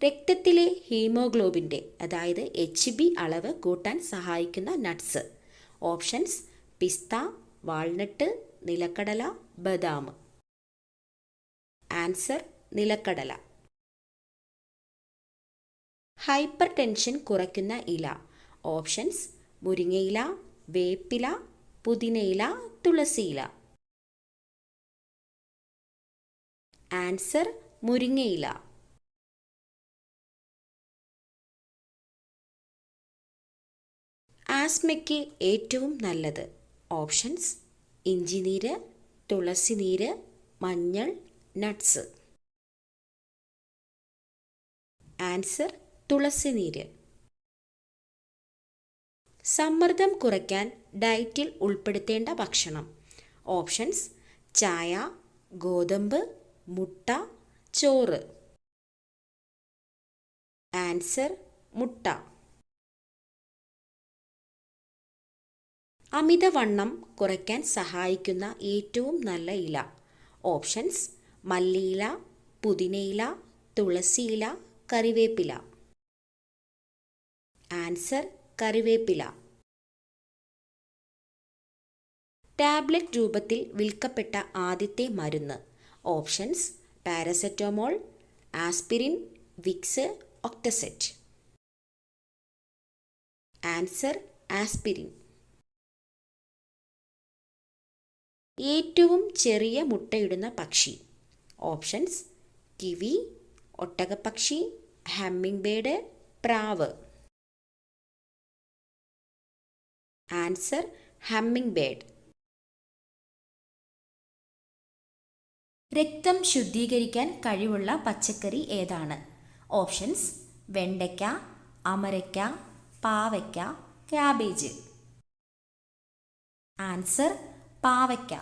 രക്തത്തിലെ ഹീമോഗ്ലോബിൻ്റെ അതായത് HB അളവ് കൂട്ടാൻ സഹായിക്കുന്ന നട്ട്സ്. ഓപ്ഷൻസ്: പിസ്ത, വാൾനട്ട്, നിലക്കടല, ബദാം. ആൻസർ: നിലക്കടല. ഹൈപ്പർ ടെൻഷൻ കുറയ്ക്കുന്ന ഇല. ഓപ്ഷൻസ്: മുരിങ്ങയില, വേപ്പില, പുതിനയില, തുളസിയില. ആൻസർ: മുരിങ്ങയില. ആസ്മയ്ക്ക് ഏറ്റവും നല്ലത്. ഓപ്ഷൻസ്: ഇഞ്ചിനീര്, തുളസിനീര്, മഞ്ഞൾ, നട്ട്സ്. ആൻസർ: തുളസിനീര്. സമ്മർദ്ദം കുറയ്ക്കാൻ ഡയറ്റിൽ ഉൾപ്പെടുത്തേണ്ട ഭക്ഷണം. ഓപ്ഷൻസ്: ചായ, ഗോതമ്പ്, മുട്ട, ചോറ്. ആൻസർ: മുട്ട. അമിതവണ്ണം കുറയ്ക്കാൻ സഹായിക്കുന്ന ഏറ്റവും നല്ല ഇല. ഓപ്ഷൻസ്: മല്ലിയില, പുതിനയില, തുളസിയില, കറിവേപ്പില. ആൻസർ: കറിവേപ്പില. ടാബ്ലറ്റ് രൂപത്തിൽ വിൽക്കപ്പെട്ട ആദ്യത്തെ മരുന്ന്. ഓപ്ഷൻസ്: പാരസെറ്റമോൾ, ആസ്പിരിൻ, വിക്സ്, ഒക്ടസെറ്റ്. Answer: aspirin. ഏറ്റവും ചെറിയ മുട്ടയിടുന്ന പക്ഷി. ഓപ്ഷൻസ്: കിവി, ഒട്ടകപ്പക്ഷി, ഹമ്മിങ് ബേർഡ്, പ്രാവ്. Answer: hummingbird. രക്തം ശുദ്ധീകരിക്കാൻ കഴിവുള്ള പച്ചക്കറി ഏതാണ്? ഓപ്ഷൻസ്: വെണ്ടയ്ക്ക, അമരയ്ക്ക, പാവയ്ക്ക, ക്യാബേജ്. ആൻസർ: പാവയ്ക്ക.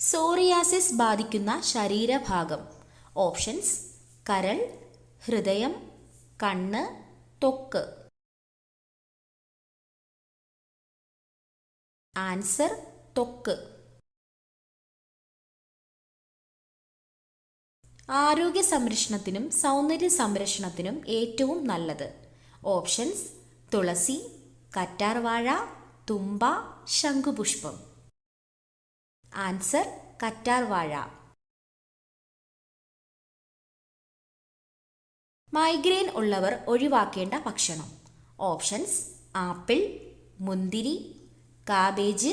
സോറിയാസിസ് ബാധിക്കുന്ന ശരീരഭാഗം. ഓപ്ഷൻസ്: കരൾ, ഹൃദയം, കണ്ണ്, ത്വക്ക്. ആൻസർ: ത്വക്ക്. ആരോഗ്യ സംരക്ഷണത്തിനും സൗന്ദര്യ സംരക്ഷണത്തിനും ഏറ്റവും നല്ലത്. ഓപ്ഷൻസ്: തുളസി, കറ്റാർവാഴ, തുമ്പ, ശംഖുപുഷ്പം. ആൻസർ: കറ്റാർവാഴ. മൈഗ്രെയിൻ ഉള്ളവർ ഒഴിവാക്കേണ്ട ഭക്ഷണം. ഓപ്ഷൻസ്: ആപ്പിൾ, മുന്തിരി, കാബേജ്,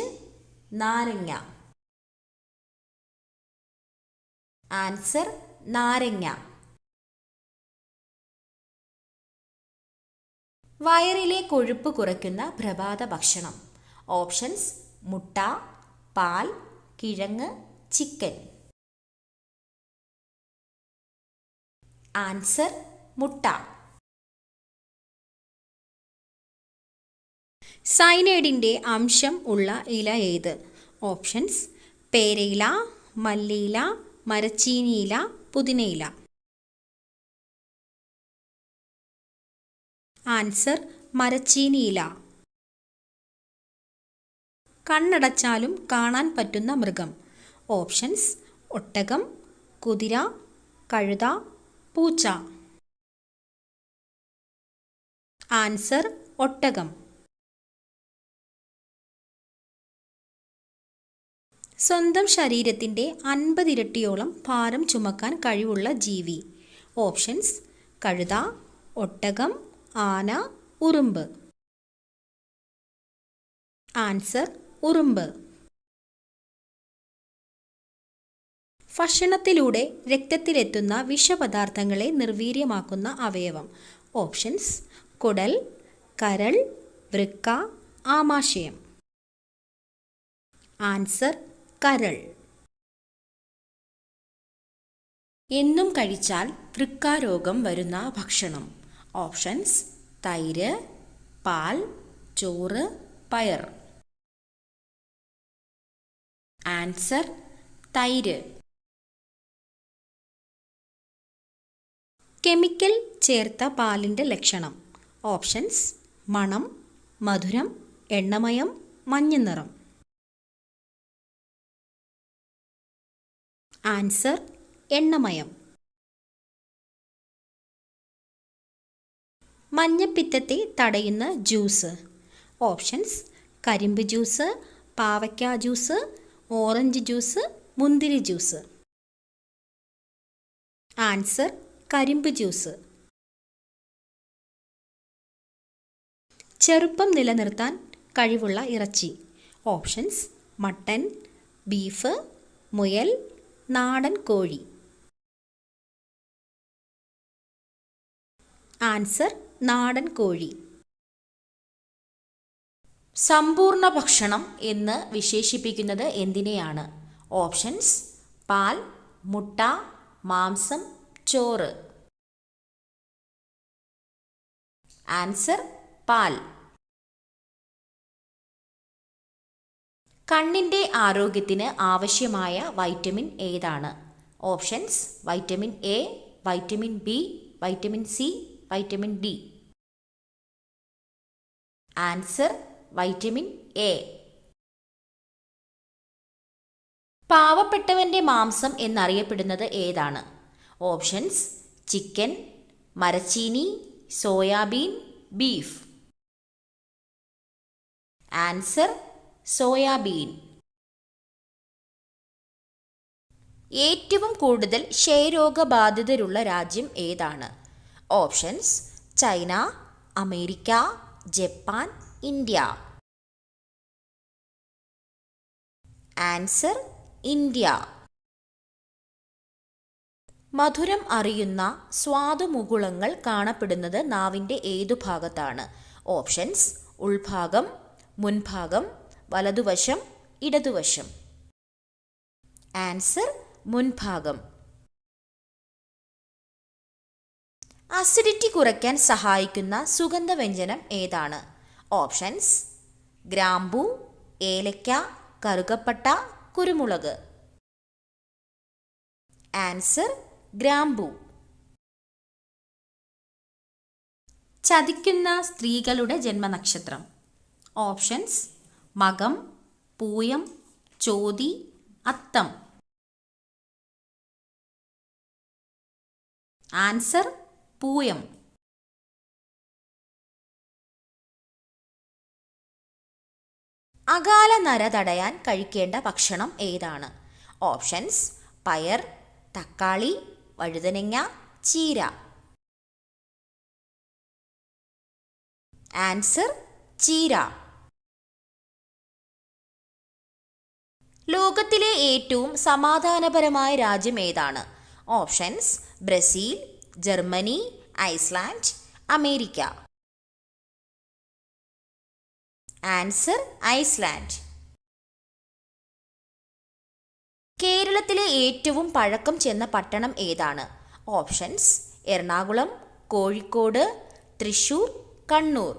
നാരങ്ങ. ആൻസർ: നാരങ്ങ. വയറിലെ കൊഴുപ്പ് കുറയ്ക്കുന്ന പ്രഭാത ഭക്ഷണം. ഓപ്ഷൻസ്: മുട്ട, പാൽ, കിഴങ്ങ്, ചിക്കൻ. ആൻസർ: മുട്ട. സയനൈഡിൻ്റെ അംശം ഉള്ള ഇല ഏത്? ഓപ്ഷൻസ്: പേരയില, മല്ലിയില, മരച്ചീനിയില, പുതിനയില. ആൻസർ: മരച്ചീനിയില. കണ്ണടച്ചാലും കാണാൻ പറ്റുന്ന മൃഗം. ഓപ്ഷൻസ്: ഒട്ടകം, കുതിര, കഴുത, പൂച്ച. ആൻസർ: ഒട്ടകം. സ്വന്തം ശരീരത്തിൻ്റെ 50 ഇരട്ടിയോളം ഭാരം ചുമക്കാൻ കഴിവുള്ള ജീവി. ഓപ്ഷൻസ്: കഴുത, ഒട്ടകം, ആന, ഉറുമ്പ്. ആൻസർ: ഉറുമ്പ്. ഭക്ഷണത്തിലൂടെ രക്തത്തിലെത്തുന്ന വിഷപദാർത്ഥങ്ങളെ നിർവീര്യമാക്കുന്ന അവയവം. ഓപ്ഷൻസ്: കുടൽ, കരൾ, വൃക്ക, ആമാശയം. ആൻസർ: കരൾ. എന്നും കഴിച്ചാൽ വൃക്കാരോഗം വരുന്ന ഭക്ഷണം. ഓപ്ഷൻസ്: തൈര്, പാൽ, ചോറ്, പയർ. ആൻസർ: തൈര്. കെമിക്കൽ ചേർത്ത പാലിൻ്റെ ലക്ഷണം. ഓപ്ഷൻസ്: മണം, മധുരം, എണ്ണമയം, മഞ്ഞ നിറം. ആൻസർ എണ്ണമയം. മഞ്ഞപ്പിത്തത്തെ തടയുന്ന ജ്യൂസ്. ഓപ്ഷൻസ്: കരിമ്പ് ജ്യൂസ്, പാവയ്ക്ക ജ്യൂസ്, ഓറഞ്ച് ജ്യൂസ്, മുന്തിരി ജ്യൂസ്. ആൻസർ കരിമ്പ് ജ്യൂസ്. ചെറുപ്പം നിലനിർത്താൻ കഴിവുള്ള ഇറച്ചി. ഓപ്ഷൻസ്: മട്ടൻ, ബീഫ്, മുയൽ, നാടൻ കോഴി. ആൻസർ നാടൻ കോഴി. സമ്പൂർണ്ണ ഭക്ഷണം എന്ന് വിശേഷിപ്പിക്കുന്നത് എന്തിനെയാണ്? ഓപ്ഷൻസ്: പാൽ, മുട്ട, മാംസം, ചോറ്. ആൻസർ പാൽ. കണ്ണിൻ്റെ ആരോഗ്യത്തിന് ആവശ്യമായ വൈറ്റമിൻ ഏതാണ്? Options: vitamin A, vitamin B, vitamin C, vitamin D. Answer vitamin A. പാവപ്പെട്ടവൻ്റെ മാംസം എന്നറിയപ്പെടുന്നത് ഏതാണ്? ഓപ്ഷൻസ്: ചിക്കൻ, മരച്ചീനി, സോയാബീൻ, ബീഫ്. Answer soybean. ഏറ്റവും കൂടുതൽ ക്ഷയരോഗബാധിതരുള്ള രാജ്യം ഏതാണ്? Options: China, America, Japan, India. Answer India. മധുരം അറിയുന്ന സ്വാദുമുകുളങ്ങൾ കാണപ്പെടുന്നത് നാവിൻ്റെ ഏതു ഭാഗത്താണ്? ഓപ്ഷൻസ്: ഉൾഭാഗം, മുൻഭാഗം, വലതുവശം, ഇടതുവശം. ആൻസർ മുൻഭാഗം. അസിഡിറ്റി കുറയ്ക്കാൻ സഹായിക്കുന്ന സുഗന്ധവ്യഞ്ജനം ഏതാണ്? ഓപ്ഷൻസ്: ഗ്രാമ്പൂ, ഏലക്ക, കറുകപ്പട്ട, കുരുമുളക്. ആൻസർ ഗ്രാമ്പൂ. ചതിക്കുന്ന സ്ത്രീകളുടെ ജന്മനക്ഷത്രം. ഓപ്ഷൻസ്: മകം, പൂയം, ചോതി, അത്തം. ആൻസർ പൂയം. അകാല നര തടയാൻ കഴിക്കേണ്ട ഭക്ഷണം ഏതാണ്? ഓപ്ഷൻസ്: പയർ, തക്കാളി, വഴുതനങ്ങ, ചീര. ആൻസർ ചീര. ലോകത്തിലെ ഏറ്റവും സമാധാനപരമായ രാജ്യം ഏതാണ്? Options: Brazil, Germany, Iceland, America. Answer Iceland. കേരളത്തിലെ ഏറ്റവും പഴക്കം ചെന്ന പട്ടണം ഏതാണ്? ഓപ്ഷൻസ്: എറണാകുളം, കോഴിക്കോട്, തൃശൂർ, കണ്ണൂർ.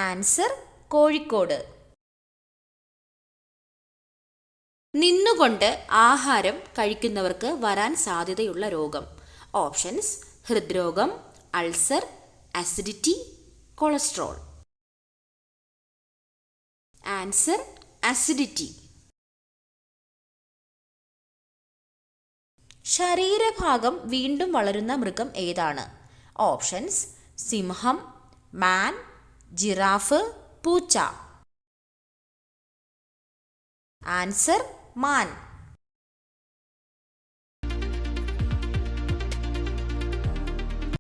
ആൻസർ കോഴിക്കോട്. നിന്നുകൊണ്ട് ആഹാരം കഴിക്കുന്നവർക്ക് വരാൻ സാധ്യതയുള്ള രോഗം. ഓപ്ഷൻസ്: ഹൃദ്രോഗം, ulcer, acidity, cholesterol. Answer acidity. ശരീരഭാഗം വീണ്ടും വളരുന്ന മൃഗം ഏതാണ്? ഓപ്ഷൻസ്: സിംഹം, മാൻ, ജിറാഫ്, പൂച്ച. ആൻസർ മാൻ.